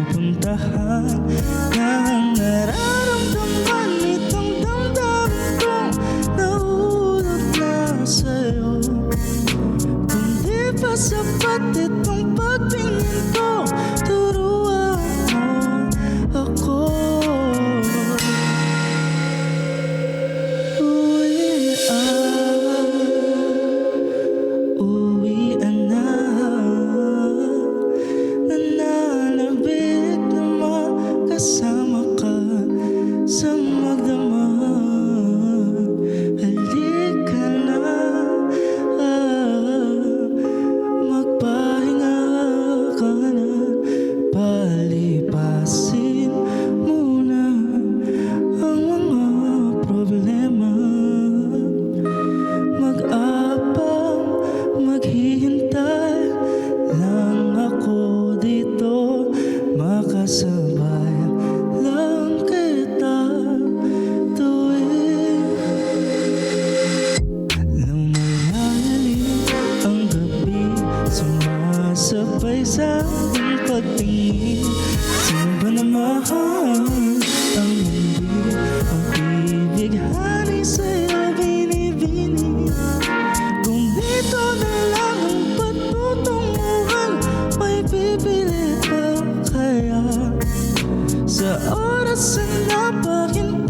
pupuntahan ng nararamdaman itong damdamin kong nahulog na sa'yo. Kung di pa sapat itong pagtingin ko, turuan mo ako. Uwian na, nananabik na makasama ka sa magdamag. Halika na, magpahinga ka na, palipasin muna ang mga problema. Mag-abang, maghihintay lang ako dito, makasabay lang kita tuwing lumalalim ang gabi, sumasabay sa aking pagtingin. Sino ba na mahal ang hindi pag-ibig? Hani sa'yo binibini. Kung dito na lang ang patutunguhan, may pipili pa kaya? Sa oras na napahintay